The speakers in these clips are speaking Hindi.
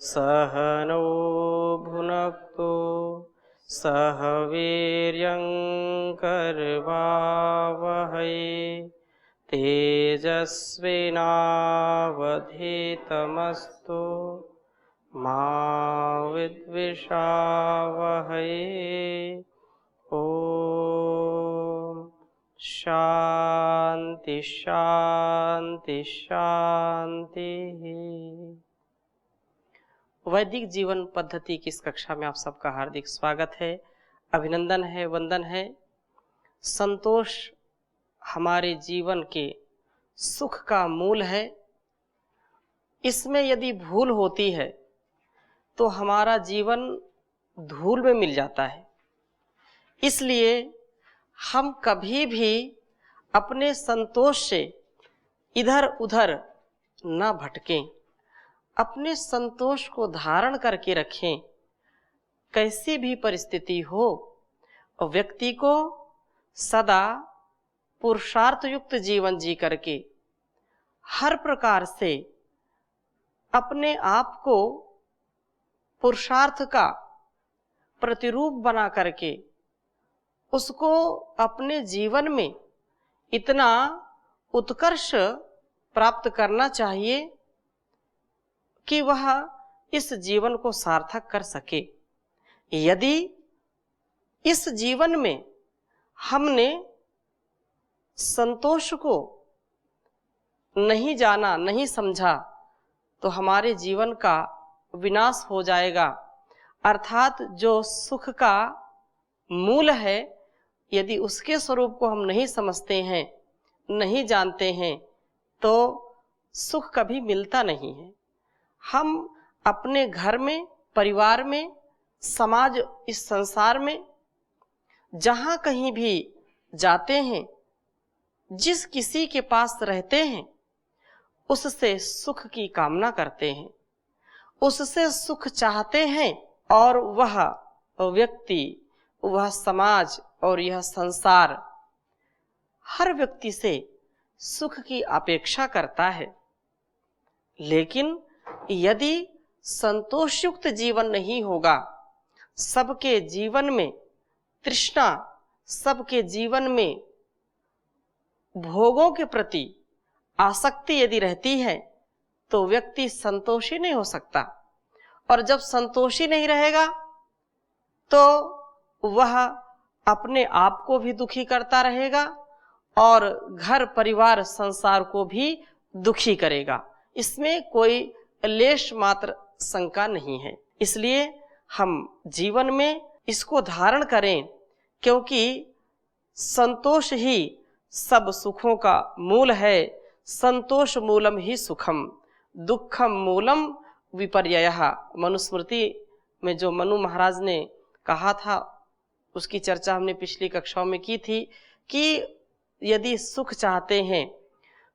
सहनो भुनक्तु सह वीर्यं करवावहै तेजस्विनावधीतमस्तु मा विद्विषावहै। ओम शांति शांति शांति। वैदिक जीवन पद्धति की इस कक्षा में आप सबका हार्दिक स्वागत है, अभिनंदन है, वंदन है। संतोष हमारे जीवन के सुख का मूल है। इसमें यदि भूल होती है तो हमारा जीवन धूल में मिल जाता है। इसलिए हम कभी भी अपने संतोष से इधर उधर न भटकें, अपने संतोष को धारण करके रखें। कैसी भी परिस्थिति हो, व्यक्ति को सदा पुरुषार्थ युक्त जीवन जी करके हर प्रकार से अपने आप को पुरुषार्थ का प्रतिरूप बना करके उसको अपने जीवन में इतना उत्कर्ष प्राप्त करना चाहिए कि वह इस जीवन को सार्थक कर सके। यदि इस जीवन में हमने संतोष को नहीं जाना, नहीं समझा, तो हमारे जीवन का विनाश हो जाएगा। अर्थात जो सुख का मूल है, यदि उसके स्वरूप को हम नहीं समझते हैं, नहीं जानते हैं, तो सुख कभी मिलता नहीं है। हम अपने घर में, परिवार में, समाज, इस संसार में जहाँ कहीं भी जाते हैं, जिस किसी के पास रहते हैं, उससे सुख की कामना करते हैं, उससे सुख चाहते हैं, और वह व्यक्ति, वह समाज और यह संसार हर व्यक्ति से सुख की अपेक्षा करता है। लेकिन यदि संतोषयुक्त जीवन नहीं होगा, सबके जीवन में तृष्णा, सबके जीवन में भोगों के प्रति आसक्ति यदि रहती है, तो व्यक्ति संतोषी नहीं हो सकता। और जब संतोषी नहीं रहेगा तो वह अपने आप को भी दुखी करता रहेगा और घर, परिवार, संसार को भी दुखी करेगा। इसमें कोई लेश मात्र शंका नहीं है। इसलिए हम जीवन में इसको धारण करें, क्योंकि संतोष ही सब सुखों का मूल है। संतोष मूलम ही सुखम, दुखम मूलम विपर्ययः। मनुस्मृति में जो मनु महाराज ने कहा था, उसकी चर्चा हमने पिछली कक्षाओं में की थी कि यदि सुख चाहते हैं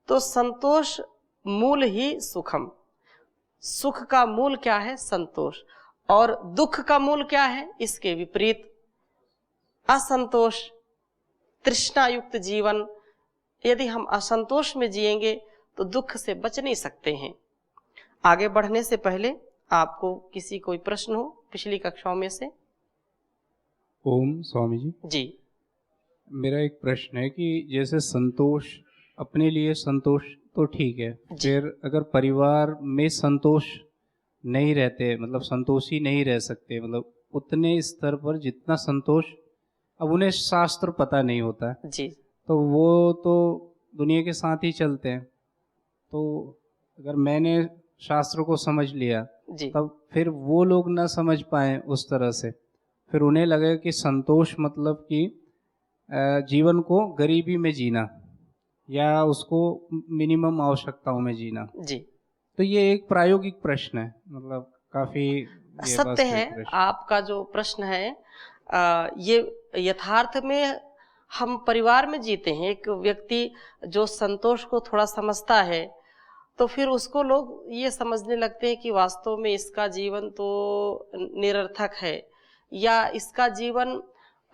तो संतोष मूल ही सुखम। सुख का मूल क्या है? संतोष। और दुख का मूल क्या है? इसके विपरीत असंतोष, तृष्णा युक्त जीवन। यदि हम असंतोष में जिएंगे तो दुख से बच नहीं सकते हैं। आगे बढ़ने से पहले आपको किसी कोई प्रश्न हो पिछली कक्षाओं में से? ओम स्वामी जी। जी, मेरा एक प्रश्न है कि जैसे संतोष, अपने लिए संतोष तो ठीक है, फिर अगर परिवार में संतोष नहीं रहते, मतलब संतोषी नहीं रह सकते, मतलब उतने स्तर पर जितना संतोष, अब उन्हें शास्त्र पता नहीं होता जी, तो वो तो दुनिया के साथ ही चलते हैं। तो अगर मैंने शास्त्र को समझ लिया जी, तब फिर वो लोग ना समझ पाए उस तरह से, फिर उन्हें लगे कि संतोष मतलब कि जीवन को गरीबी में जीना या उसको मिनिमम आवश्यकताओं में जीना। जी, तो ये एक प्रायोगिक प्रश्न है, मतलब काफी सत्य है आपका जो प्रश्न है। ये यथार्थ में हम परिवार में जीते हैं। एक व्यक्ति जो संतोष को थोड़ा समझता है तो फिर उसको लोग ये समझने लगते हैं कि वास्तव में इसका जीवन तो निरर्थक है, या इसका जीवन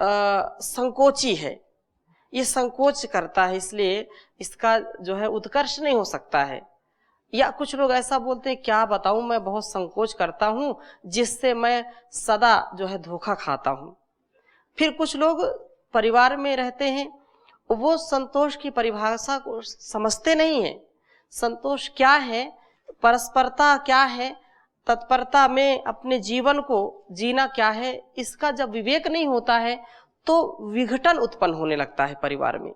संकोची है, ये संकोच करता है, इसलिए इसका जो है उत्कर्ष नहीं हो सकता है। या कुछ लोग ऐसा बोलते हैं, क्या बताऊं, मैं बहुत संकोच करता हूं, जिससे मैं सदा जो है धोखा खाता हूं। फिर कुछ लोग परिवार में रहते हैं, वो संतोष की परिभाषा को समझते नहीं है। संतोष क्या है, परस्परता क्या है, तत्परता में अपने जीवन को जीना क्या है, इसका जब विवेक नहीं होता है तो विघटन उत्पन्न होने लगता है परिवार में।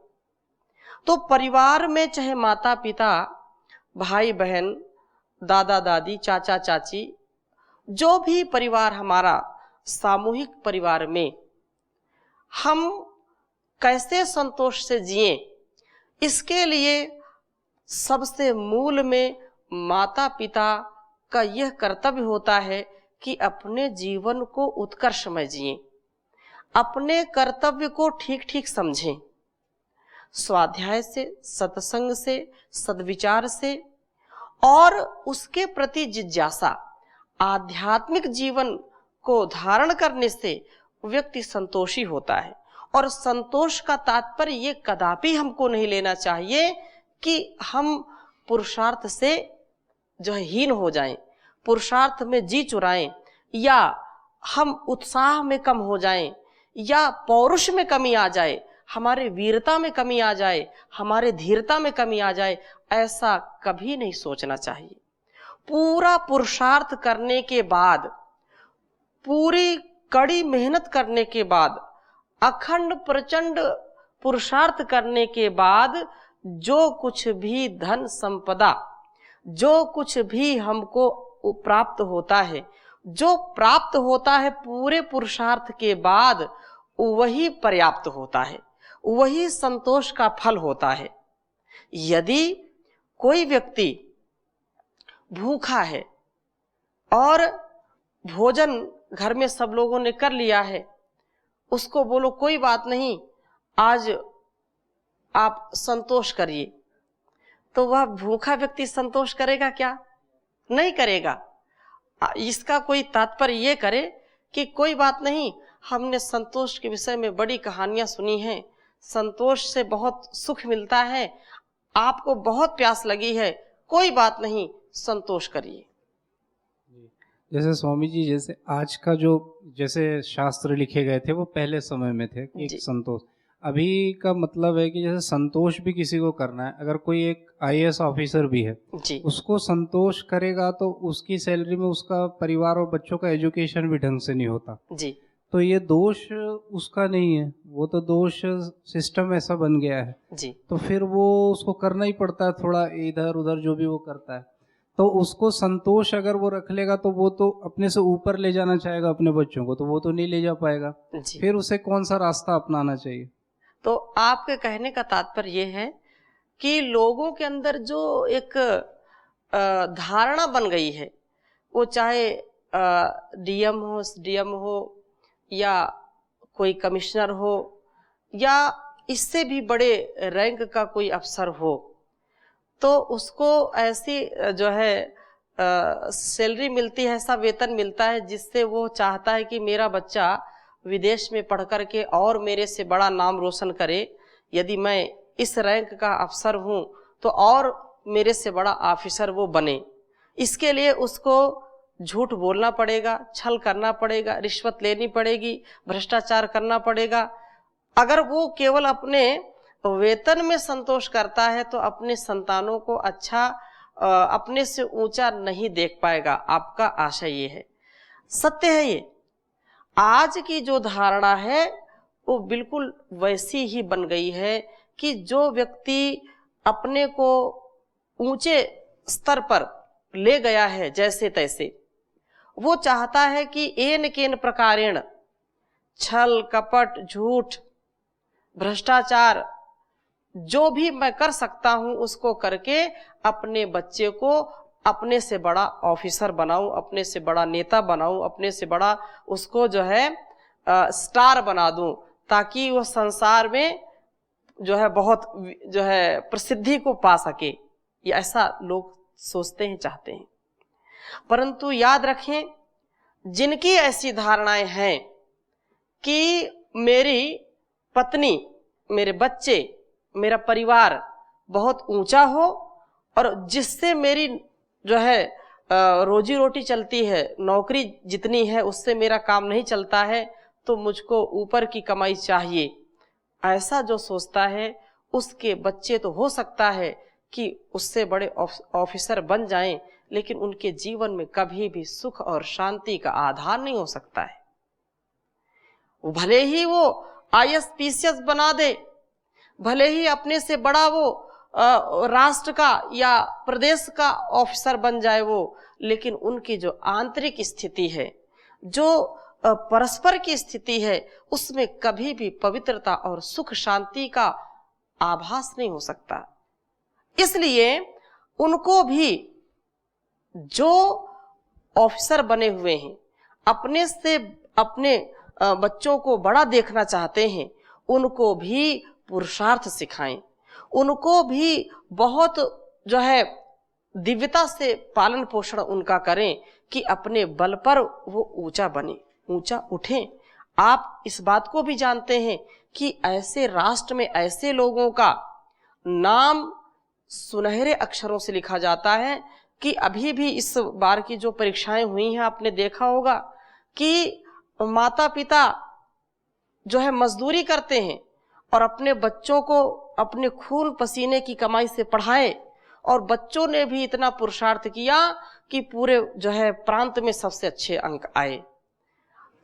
तो परिवार में चाहे माता पिता, भाई बहन, दादा दादी, चाचा चाची, जो भी परिवार हमारा सामूहिक परिवार में, हम कैसे संतोष से जिएं, इसके लिए सबसे मूल में माता पिता का यह कर्तव्य होता है कि अपने जीवन को उत्कर्षमय जिएं, अपने कर्तव्य को ठीक ठीक समझें, स्वाध्याय से, सत्संग से, सद्विचार से और उसके प्रति जिज्ञासा, आध्यात्मिक जीवन को धारण करने से व्यक्ति संतोषी होता है। और संतोष का तात्पर्य ये कदापि हमको नहीं लेना चाहिए कि हम पुरुषार्थ से जो है हीन हो जाएं, पुरुषार्थ में जी चुराएं, या हम उत्साह में कम हो जाएं, या पौरुष में कमी आ जाए, हमारे वीरता में कमी आ जाए, हमारे धीरता में कमी आ जाए, ऐसा कभी नहीं सोचना चाहिए। पूरा पुरुषार्थ करने के बाद, पूरी कड़ी मेहनत करने के बाद, अखंड प्रचंड पुरुषार्थ करने के बाद जो कुछ भी धन संपदा, जो कुछ भी हमको प्राप्त होता है, जो प्राप्त होता है पूरे पुरुषार्थ के बाद, वही पर्याप्त होता है, वही संतोष का फल होता है। यदि कोई व्यक्ति भूखा है और भोजन घर में सब लोगों ने कर लिया है, उसको बोलो कोई बात नहीं, आज आप संतोष करिए, तो वह भूखा व्यक्ति संतोष करेगा क्या? नहीं करेगा। इसका कोई तात्पर्य ये करे कि कोई बात नहीं, हमने संतोष के विषय में बड़ी कहानियां सुनी हैं, संतोष से बहुत सुख मिलता है, आपको बहुत प्यास लगी है, कोई बात नहीं, संतोष करिए। जैसे स्वामी जी, जैसे आज का जो जैसे शास्त्र लिखे गए थे वो पहले समय में थे कि संतोष, अभी का मतलब है कि जैसे संतोष भी किसी को करना है, अगर कोई एक IAS ऑफिसर भी है जी, उसको उसको संतोष करेगा तो उसकी सैलरी में उसका परिवार और बच्चों का एजुकेशन भी ढंग से नहीं होता जी। तो ये दोष उसका नहीं है, वो तो दोष सिस्टम ऐसा बन गया है जी। तो फिर वो उसको करना ही पड़ता है, थोड़ा इधर उधर जो भी वो करता है। तो उसको संतोष अगर वो रख लेगा तो वो तो अपने से ऊपर ले जाना चाहेगा अपने बच्चों को, तो वो तो नहीं ले जा पाएगा। फिर उसे कौन सा रास्ता अपनाना चाहिए? तो आपके कहने का तात्पर्य ये है कि लोगों के अंदर जो एक धारणा बन गई है, वो चाहे DM हो, SDM हो, या कोई कमिश्नर हो, या इससे भी बड़े रैंक का कोई अफसर हो, तो उसको ऐसी जो है सैलरी मिलती है, ऐसा वेतन मिलता है जिससे वो चाहता है कि मेरा बच्चा विदेश में पढ़ कर के और मेरे से बड़ा नाम रोशन करे। यदि मैं इस रैंक का अफसर हूँ तो और मेरे से बड़ा ऑफिसर वो बने। इसके लिए उसको झूठ बोलना पड़ेगा, छल करना पड़ेगा, रिश्वत लेनी पड़ेगी, भ्रष्टाचार करना पड़ेगा। अगर वो केवल अपने वेतन में संतोष करता है तो अपने संतानों को अच्छा, अपने से ऊंचा नहीं देख पाएगा। आपका आशय ये है, सत्य है ये। आज की जो धारणा है वो बिल्कुल वैसी ही बन गई है कि जो व्यक्ति अपने को ऊंचे स्तर पर ले गया है जैसे तैसे, वो चाहता है कि एन केन प्रकारेण छल कपट झूठ भ्रष्टाचार जो भी मैं कर सकता हूं उसको करके अपने बच्चे को अपने से बड़ा ऑफिसर बनाऊं, अपने से बड़ा नेता बनाऊं, अपने से बड़ा उसको जो है स्टार बना दूं, ताकि वो संसार में जो है बहुत जो है प्रसिद्धि को पा सके। ये ऐसा लोग सोचते हैं, चाहते हैं। परंतु याद रखें, जिनकी ऐसी धारणाएं हैं कि मेरी पत्नी, मेरे बच्चे, मेरा परिवार बहुत ऊंचा हो और जिससे मेरी जो है रोजी रोटी चलती है, नौकरी जितनी है उससे मेरा काम नहीं चलता है, तो मुझको ऊपर की कमाई चाहिए, ऐसा जो सोचता है उसके बच्चे तो हो सकता है कि उससे बड़े ऑफिसर बन जाएं, लेकिन उनके जीवन में कभी भी सुख और शांति का आधार नहीं हो सकता है। भले ही वो IAS बना दे, भले ही अपने से बड़ा वो राष्ट्र का या प्रदेश का ऑफिसर बन जाए वो, लेकिन उनकी जो आंतरिक स्थिति है, जो परस्पर की स्थिति है, उसमें कभी भी पवित्रता और सुख शांति का आभास नहीं हो सकता। इसलिए उनको भी जो ऑफिसर बने हुए हैं, अपने से अपने बच्चों को बड़ा देखना चाहते हैं, उनको भी पुरुषार्थ सिखाएं, उनको भी बहुत जो है दिव्यता से पालन पोषण उनका करें कि अपने बल पर वो ऊंचा बने, ऊंचा उठें। आप इस बात को भी जानते हैं कि ऐसे राष्ट्र में ऐसे लोगों का नाम सुनहरे अक्षरों से लिखा जाता है कि अभी भी इस बार की जो परीक्षाएं हुई हैं, आपने देखा होगा कि माता पिता जो है मजदूरी करते हैं और अपने बच्चों को अपने खून पसीने की कमाई से पढ़ाए, और बच्चों ने भी इतना पुरुषार्थ किया कि पूरे जो है प्रांत में सबसे अच्छे अंक आए।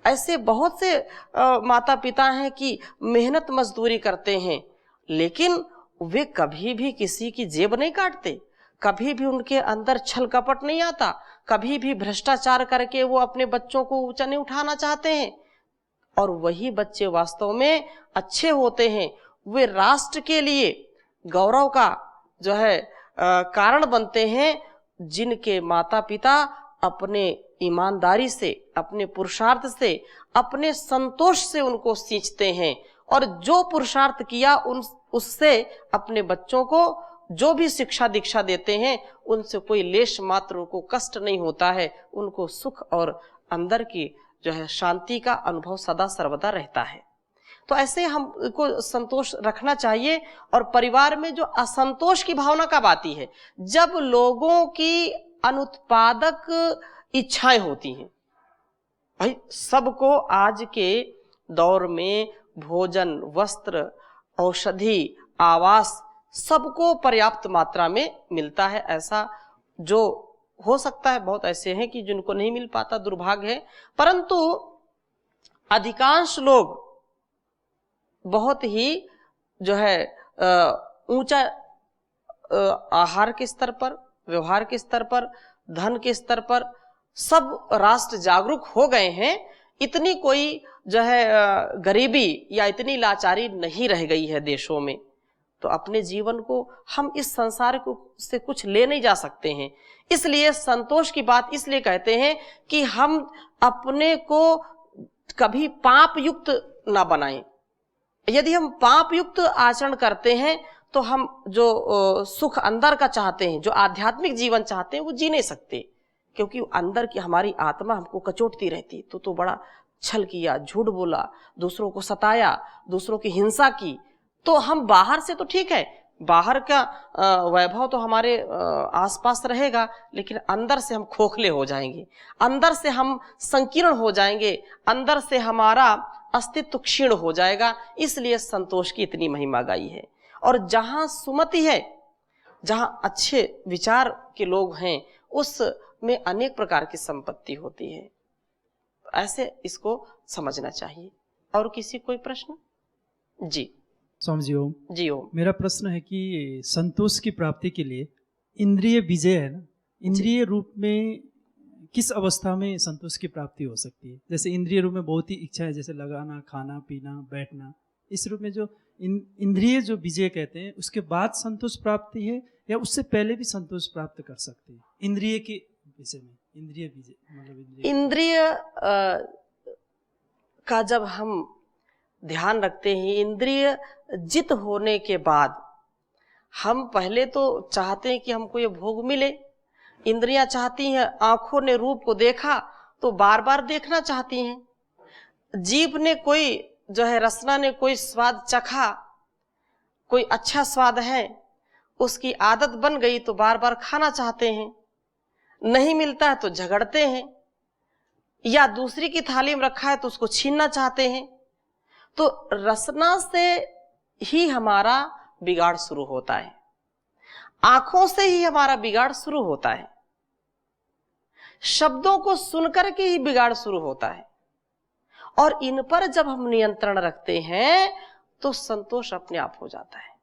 ऐसे बहुत से माता पिता हैं कि मेहनत मजदूरी करते हैं, लेकिन वे कभी भी किसी की जेब नहीं काटते, कभी भी उनके अंदर छल कपट नहीं आता, कभी भी भ्रष्टाचार करके वो अपने बच्चों को ऊंचा नहीं उठाना चाहते हैं। और वही बच्चे वास्तव में अच्छे होते हैं, वे राष्ट्र के लिए गौरव का जो है कारण बनते हैं, जिनके माता पिता अपने ईमानदारी से, अपने पुरुषार्थ से, अपने संतोष से उनको सींचते हैं, और जो पुरुषार्थ किया उससे अपने बच्चों को जो भी शिक्षा दीक्षा देते हैं, उनसे कोई लेश मात्र उनको कष्ट नहीं होता है, उनको सुख और अंदर की जो है शांति का अनुभव सदा सर्वदा रहता है। तो ऐसे हमको संतोष रखना चाहिए। और परिवार में जो असंतोष की भावना कब आती है? जब लोगों की अनुत्पादक इच्छाएं होती हैं। भाई सबको आज के दौर में भोजन, वस्त्र, औषधि, आवास सबको पर्याप्त मात्रा में मिलता है। ऐसा जो हो सकता है, बहुत ऐसे हैं कि जिनको नहीं मिल पाता, दुर्भाग्य है, परंतु अधिकांश लोग बहुत ही जो है ऊंचा आहार के स्तर पर, व्यवहार के स्तर पर, धन के स्तर पर सब राष्ट्र जागरूक हो गए हैं। इतनी कोई जो है गरीबी या इतनी लाचारी नहीं रह गई है देशों में। तो अपने जीवन को हम इस संसार को से कुछ ले नहीं जा सकते हैं। इसलिए संतोष की बात इसलिए कहते हैं कि हम अपने को कभी पाप युक्त ना बनाएं। यदि हम पाप युक्त आचरण करते हैं तो हम जो सुख अंदर का चाहते हैं, जो आध्यात्मिक जीवन चाहते हैं, वो जी नहीं सकते, क्योंकि अंदर की हमारी आत्मा हमको कचोटती रहती। तो बड़ा छल किया, झूठ बोला, दूसरों को सताया, दूसरों की हिंसा की, तो हम बाहर से तो ठीक है, बाहर का वैभव तो हमारे आसपास रहेगा, लेकिन अंदर से हम खोखले हो जाएंगे, अंदर से हम संकीर्ण हो जाएंगे, अंदर से हमारा अस्तित्व क्षीण हो जाएगा। इसलिए संतोष की इतनी महिमा गाई है। और जहां सुमति है, जहां अच्छे विचार के लोग हैं, उसमें अनेक प्रकार की संपत्ति होती है। ऐसे इसको समझना चाहिए। और किसी कोई प्रश्न? जी स्वामी जी ओम। जी ओम। मेरा प्रश्न है कि संतोष की प्राप्ति के लिए इंद्रिय विजय है ना, इंद्रिय रूप में किस अवस्था में संतोष की प्राप्ति हो सकती है? जैसे इंद्रिय रूप में बहुत ही इच्छा है, जैसे लगाना, खाना, पीना, बैठना, इस रूप में जो इंद्रिय जो विजय कहते हैं, उसके बाद संतोष प्राप्ति है या उससे पहले भी संतोष प्राप्त कर सकते हैं? इंद्रिय के विषय में इंद्रिय विजय मतलब इंद्रिय का जब हम ध्यान रखते हैं, इंद्रिय जित होने के बाद हम पहले तो चाहते हैं कि हमको ये भोग मिले। इंद्रियां चाहती हैं, आंखों ने रूप को देखा तो बार बार देखना चाहती हैं। जीभ ने कोई जो है, रसना ने कोई स्वाद चखा, कोई अच्छा स्वाद है, उसकी आदत बन गई तो बार बार खाना चाहते हैं, नहीं मिलता है तो झगड़ते हैं, या दूसरी की थाली में रखा है तो उसको छीनना चाहते हैं। तो रसना से ही हमारा बिगाड़ शुरू होता है, आंखों से ही हमारा बिगाड़ शुरू होता है, शब्दों को सुनकर के ही बिगाड़ शुरू होता है। और इन पर जब हम नियंत्रण रखते हैं तो संतोष अपने आप हो जाता है।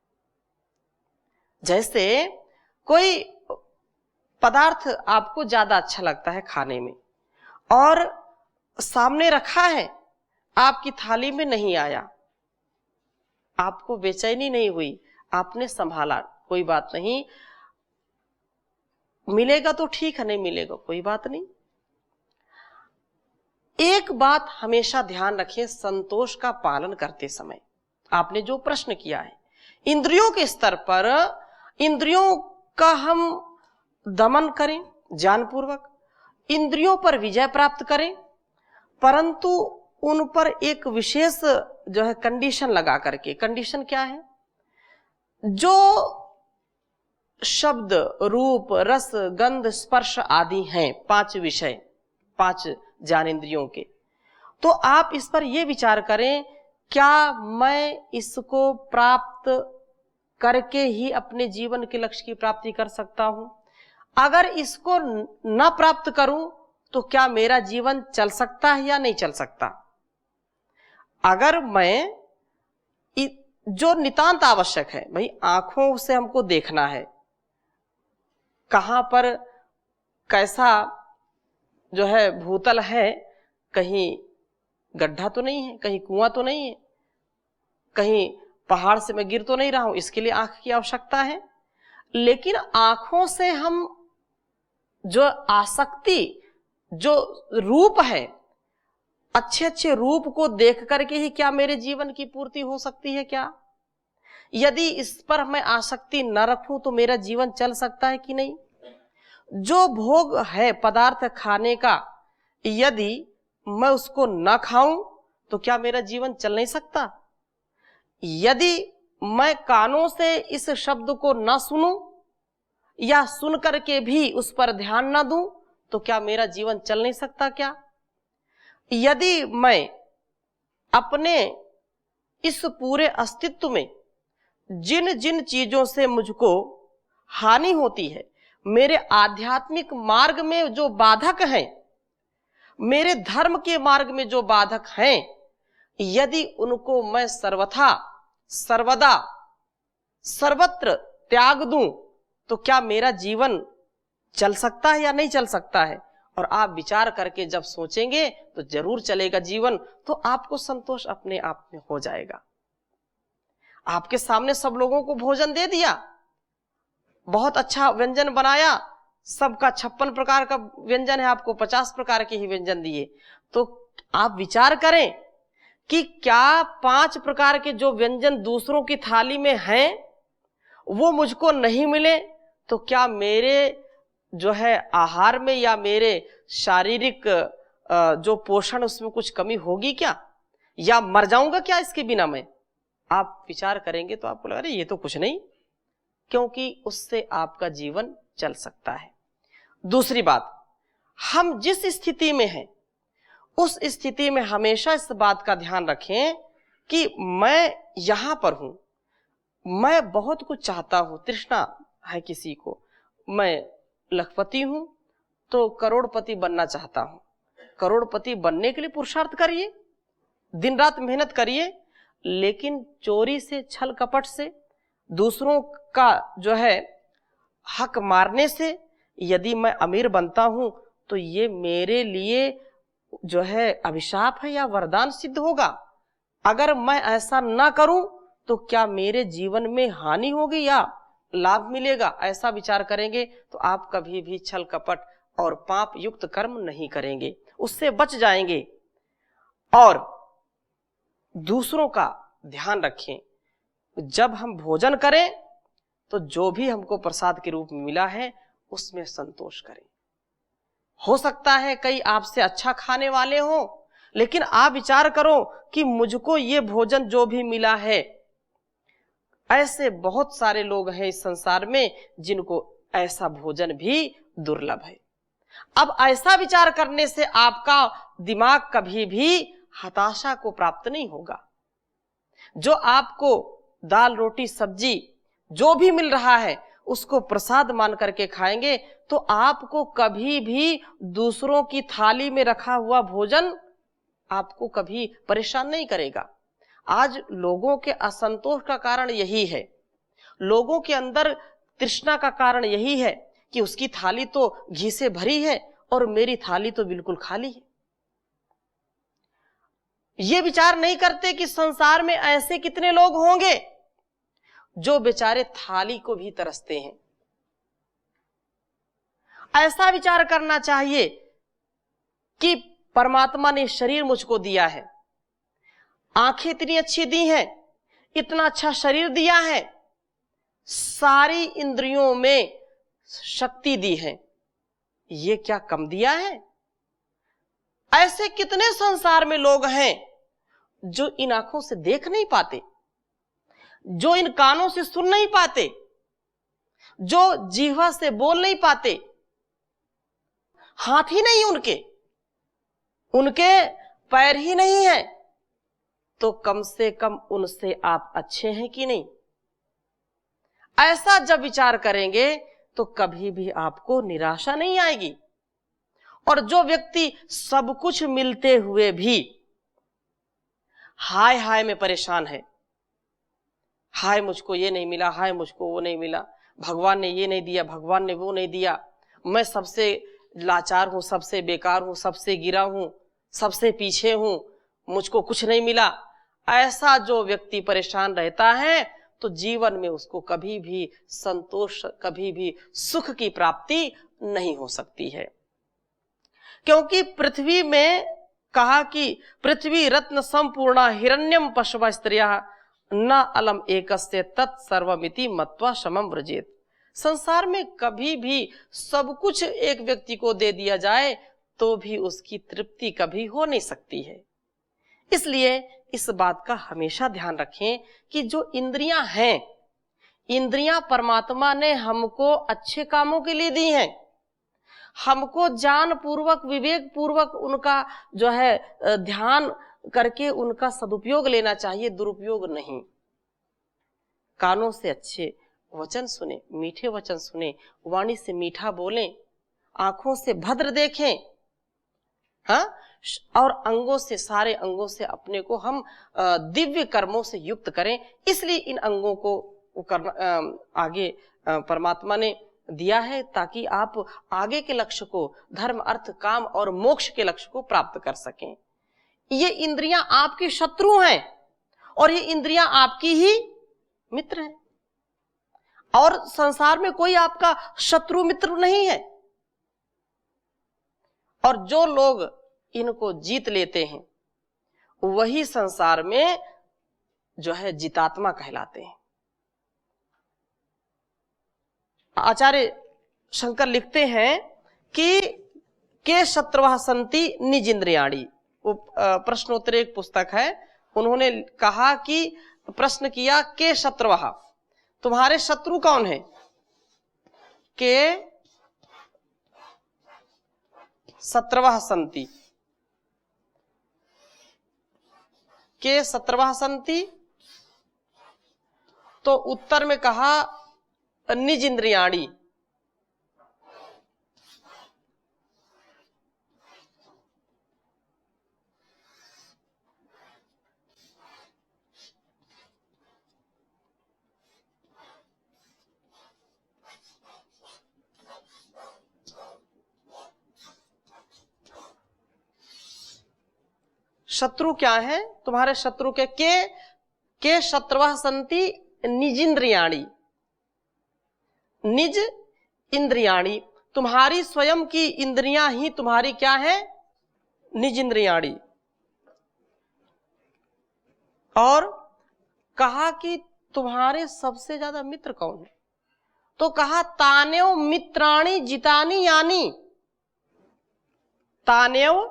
जैसे कोई पदार्थ आपको ज्यादा अच्छा लगता है खाने में और सामने रखा है, आपकी थाली में नहीं आया, आपको बेचैनी नहीं हुई, आपने संभाला, कोई बात नहीं, मिलेगा तो ठीक है, नहीं मिलेगा कोई बात नहीं। एक बात हमेशा ध्यान रखें संतोष का पालन करते समय, आपने जो प्रश्न किया है, इंद्रियों के स्तर पर इंद्रियों का हम दमन करें ज्ञानपूर्वक, इंद्रियों पर विजय प्राप्त करें, परंतु उन पर एक विशेष जो है कंडीशन लगा करके। कंडीशन क्या है? जो शब्द, रूप, रस, गंध, स्पर्श आदि हैं 5 विषय, 5 ज्ञानेंद्रियों के, तो आप इस पर यह विचार करें, क्या मैं इसको प्राप्त करके ही अपने जीवन के लक्ष्य की प्राप्ति कर सकता हूं? अगर इसको न प्राप्त करूं तो क्या मेरा जीवन चल सकता है या नहीं चल सकता? अगर मैं जो नितांत आवश्यक है, भाई आंखों से हमको देखना है, कहां पर कैसा जो है भूतल है, कहीं गड्ढा तो नहीं है, कहीं कुआं तो नहीं है, कहीं पहाड़ से मैं गिर तो नहीं रहा हूं, इसके लिए आंख की आवश्यकता है। लेकिन आंखों से हम जो आसक्ति, जो रूप है, अच्छे अच्छे रूप को देख करके ही क्या मेरे जीवन की पूर्ति हो सकती है क्या? यदि इस पर मैं आसक्ति न रखूं तो मेरा जीवन चल सकता है कि नहीं? जो भोग है पदार्थ खाने का, यदि मैं उसको न खाऊं तो क्या मेरा जीवन चल नहीं सकता? यदि मैं कानों से इस शब्द को न सुनूं या सुन करके भी उस पर ध्यान न दूं तो क्या मेरा जीवन चल नहीं सकता क्या? यदि मैं अपने इस पूरे अस्तित्व में जिन जिन चीजों से मुझको हानि होती है, मेरे आध्यात्मिक मार्ग में जो बाधक हैं, मेरे धर्म के मार्ग में जो बाधक हैं, यदि उनको मैं सर्वथा सर्वदा सर्वत्र त्याग दूं तो क्या मेरा जीवन चल सकता है या नहीं चल सकता है? और आप विचार करके जब सोचेंगे तो जरूर चलेगा जीवन, तो आपको संतोष अपने आप में हो जाएगा। आपके सामने सब लोगों को भोजन दे दिया, बहुत अच्छा व्यंजन बनाया, सबका 56 प्रकार का व्यंजन है, आपको 50 प्रकार के ही व्यंजन दिए, तो आप विचार करें कि क्या 5 प्रकार के जो व्यंजन दूसरों की थाली में हैं वो मुझको नहीं मिले तो क्या मेरे जो है आहार में या मेरे शारीरिक जो पोषण उसमें कुछ कमी होगी क्या, या मर जाऊंगा क्या इसके बिना मैं? आप विचार करेंगे तो आपको लगेगा अरे ये तो कुछ नहीं, क्योंकि उससे आपका जीवन चल सकता है। दूसरी बात, हम जिस स्थिति में हैं उस स्थिति में हमेशा इस बात का ध्यान रखें कि मैं यहां पर हूं, मैं बहुत कुछ चाहता हूं, तृष्णा है किसी को, मैं लखपति हूं तो करोड़पति बनना चाहता हूं। करोड़पति बनने के लिए पुरुषार्थ करिए, दिन रात मेहनत करिए, लेकिन चोरी से, छल कपट से, दूसरों का जो है हक मारने से यदि मैं अमीर बनता हूं तो ये मेरे लिए जो है अभिशाप है या वरदान सिद्ध होगा। अगर मैं ऐसा ना करूं तो क्या मेरे जीवन में हानि होगी या लाभ मिलेगा? ऐसा विचार करेंगे तो आप कभी भी छल कपट और पाप युक्त कर्म नहीं करेंगे, उससे बच जाएंगे। और दूसरों का ध्यान रखें, जब हम भोजन करें तो जो भी हमको प्रसाद के रूप में मिला है उसमें संतोष करें। हो सकता है कई आपसे अच्छा खाने वाले हो, लेकिन आप विचार करो कि मुझको ये भोजन जो भी मिला है ऐसे बहुत सारे लोग हैं इस संसार में जिनको ऐसा भोजन भी दुर्लभ है। अब ऐसा विचार करने से आपका दिमाग कभी भी हताशा को प्राप्त नहीं होगा। जो आपको दाल रोटी सब्जी जो भी मिल रहा है उसको प्रसाद मान करके खाएंगे तो आपको कभी भी दूसरों की थाली में रखा हुआ भोजन आपको कभी परेशान नहीं करेगा। आज लोगों के असंतोष का कारण यही है, लोगों के अंदर तृष्णा का कारण यही है कि उसकी थाली तो घी से भरी है और मेरी थाली तो बिल्कुल खाली है। ये विचार नहीं करते कि संसार में ऐसे कितने लोग होंगे जो बेचारे थाली को भी तरसते हैं। ऐसा विचार करना चाहिए कि परमात्मा ने शरीर मुझको दिया है, आंखें इतनी अच्छी दी हैं, इतना अच्छा शरीर दिया है, सारी इंद्रियों में शक्ति दी है, ये क्या कम दिया है? ऐसे कितने संसार में लोग हैं जो इन आंखों से देख नहीं पाते, जो इन कानों से सुन नहीं पाते, जो जीवा से बोल नहीं पाते, हाथ ही नहीं उनके पैर ही नहीं है, तो कम से कम उनसे आप अच्छे हैं कि नहीं? ऐसा जब विचार करेंगे तो कभी भी आपको निराशा नहीं आएगी। और जो व्यक्ति सब कुछ मिलते हुए भी हाय हाय में परेशान है, हाय मुझको ये नहीं मिला, हाय मुझको वो नहीं मिला, भगवान ने ये नहीं दिया, भगवान ने वो नहीं दिया, मैं सबसे लाचार हूं, सबसे बेकार हूं, सबसे गिरा हूं, सबसे पीछे हूं, मुझको कुछ नहीं मिला, ऐसा जो व्यक्ति परेशान रहता है तो जीवन में उसको कभी भी संतोष, कभी भी सुख की प्राप्ति नहीं हो सकती है। क्योंकि पृथ्वी में कहा कि पृथ्वी रत्न संपूर्णा हिरण्यम पशव स्त्रिया न अलम एकस्य तत्सर्वमिति मत्वा शमम व्रजेत। संसार में कभी भी सब कुछ एक व्यक्ति को दे दिया जाए तो भी उसकी तृप्ति कभी हो नहीं सकती है। इसलिए इस बात का हमेशा ध्यान रखें कि जो इंद्रियां हैं, इंद्रियां परमात्मा ने हमको अच्छे कामों के लिए दी हैं, हमको ज्ञान पूर्वक विवेक पूर्वक उनका जो है ध्यान करके उनका सदुपयोग लेना चाहिए, दुरुपयोग नहीं। कानों से अच्छे वचन सुने, मीठे वचन सुने, वाणी से मीठा बोलें, आंखों से भद्र देखें, हाँ, और अंगों से, सारे अंगों से अपने को हम दिव्य कर्मों से युक्त करें। इसलिए इन अंगों को आगे परमात्मा ने दिया है ताकि आप आगे के लक्ष्य को, धर्म अर्थ काम और मोक्ष के लक्ष्य को प्राप्त कर सकें। ये इंद्रियां आपकी शत्रु हैं और ये इंद्रियां आपकी ही मित्र हैं, और संसार में कोई आपका शत्रु मित्र नहीं है। और जो लोग इनको जीत लेते हैं वही संसार में जो है जितात्मा कहलाते हैं। आचार्य शंकर लिखते हैं कि के शत्रवः सन्ति निजिंद्रियाणि, वो प्रश्नोत्तर एक पुस्तक है, उन्होंने कहा कि प्रश्न किया के शत्रवः, तुम्हारे शत्रु कौन है? के शत्रवः सन्ति, के शत्रवः सन्ति, तो उत्तर में कहा निजिंद्रियाणि। शत्रु क्या है? तुम्हारे शत्रु के शत्रवः सन्ति निजिंद्रियाणि, निज इंद्रियाणि, तुम्हारी स्वयं की इंद्रियां ही तुम्हारी क्या है? निज इंद्रियाणि। और कहा कि तुम्हारे सबसे ज्यादा मित्र कौन है? तो कहा तान्यव मित्राणि जितानि यानि, तान्यव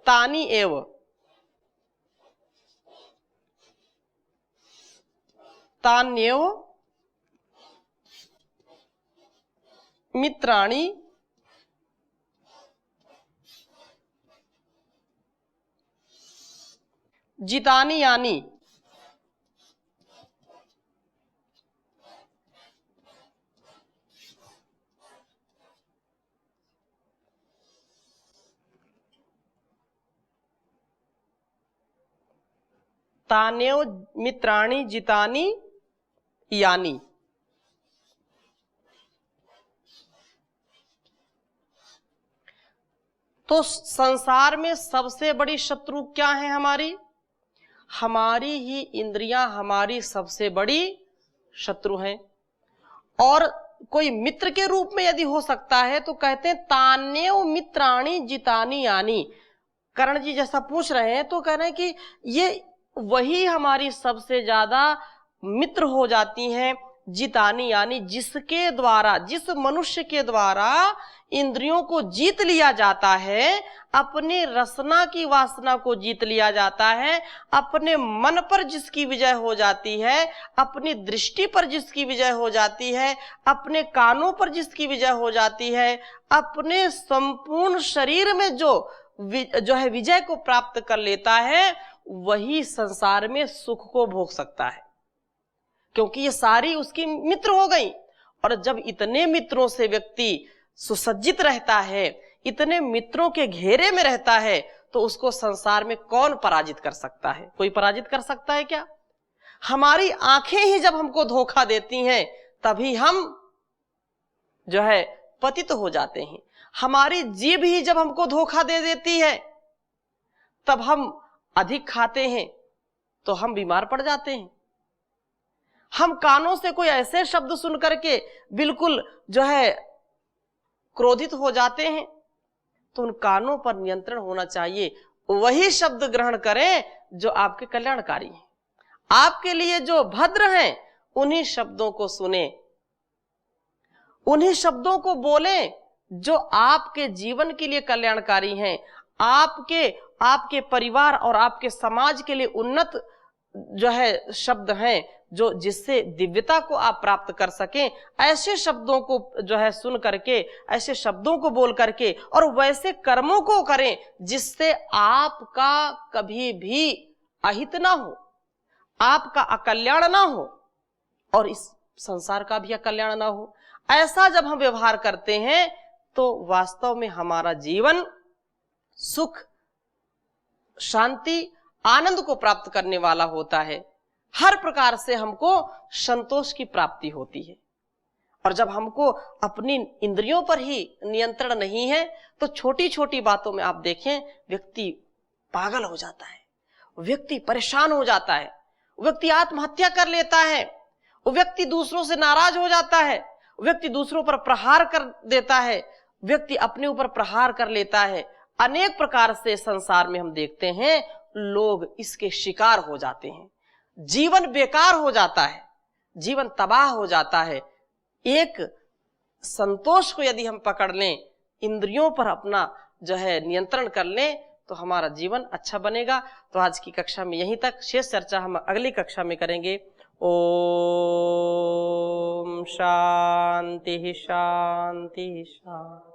तानि एव। तान्येव मित्राणि जितानि यानि। तान्येव मित्राणि जितानि यानि। तो संसार में सबसे बड़ी शत्रु क्या है हमारी? हमारी ही इंद्रियां हमारी सबसे बड़ी शत्रु हैं। और कोई मित्र के रूप में यदि हो सकता है तो कहते हैं तान्येव मित्राणि जितानि यानि। करण जी जैसा पूछ रहे हैं तो कह रहे हैं कि ये वही हमारी सबसे ज्यादा मित्र हो जाती हैं, जितानी यानी जिसके द्वारा, जिस मनुष्य के द्वारा इंद्रियों को जीत लिया जाता है, अपने रसना की वासना को जीत लिया जाता है, अपने मन पर जिसकी विजय हो जाती है, अपनी दृष्टि पर जिसकी विजय हो जाती है, अपने कानों पर जिसकी विजय हो जाती है, अपने संपूर्ण शरीर में जो है विजय को प्राप्त कर लेता है, वही संसार में सुख को भोग सकता है, क्योंकि ये सारी उसकी मित्र हो गई। और जब इतने मित्रों से व्यक्ति सुसज्जित रहता है, इतने मित्रों के घेरे में रहता है, तो उसको संसार में कौन पराजित कर सकता है? कोई पराजित कर सकता है क्या? हमारी आंखें ही जब हमको धोखा देती हैं तभी हम जो है पतित हो जाते हैं। हमारी जीभ ही जब हमको धोखा दे देती है तब हम अधिक खाते हैं तो हम बीमार पड़ जाते हैं। हम कानों से कोई ऐसे शब्द सुन करके बिल्कुल जो है क्रोधित हो जाते हैं, तो उन कानों पर नियंत्रण होना चाहिए। वही शब्द ग्रहण करें जो आपके कल्याणकारी हैं, आपके लिए जो भद्र हैं, उन्हीं शब्दों को सुने, उन्हीं शब्दों को बोलें जो आपके जीवन के लिए कल्याणकारी हैं, आपके परिवार और आपके समाज के लिए उन्नत जो है शब्द हैं, जो जिससे दिव्यता को आप प्राप्त कर सकें। ऐसे शब्दों को जो है सुन करके, ऐसे शब्दों को बोल करके और वैसे कर्मों को करें जिससे आपका कभी भी अहित ना हो, आपका अकल्याण ना हो और इस संसार का भी अकल्याण ना हो। ऐसा जब हम व्यवहार करते हैं तो वास्तव में हमारा जीवन सुख, शांति, आनंद को प्राप्त करने वाला होता है। हर प्रकार से हमको संतोष की प्राप्ति होती है। और जब हमको अपनी इंद्रियों पर ही नियंत्रण नहीं है तो छोटी छोटी बातों में आप देखें व्यक्ति पागल हो जाता है, व्यक्ति परेशान हो जाता है, व्यक्ति आत्महत्या कर लेता है, व्यक्ति दूसरों से नाराज हो जाता है, व्यक्ति दूसरों पर प्रहार कर देता है, व्यक्ति अपने ऊपर प्रहार कर लेता है। अनेक प्रकार से संसार में हम देखते हैं लोग इसके शिकार हो जाते हैं। जीवन बेकार हो जाता है, जीवन तबाह हो जाता है। एक संतोष को यदि हम पकड़ लें, इंद्रियों पर अपना जो है नियंत्रण कर लें, तो हमारा जीवन अच्छा बनेगा। तो आज की कक्षा में यहीं तक, शेष चर्चा हम अगली कक्षा में करेंगे। ओम शांति शांति शांति।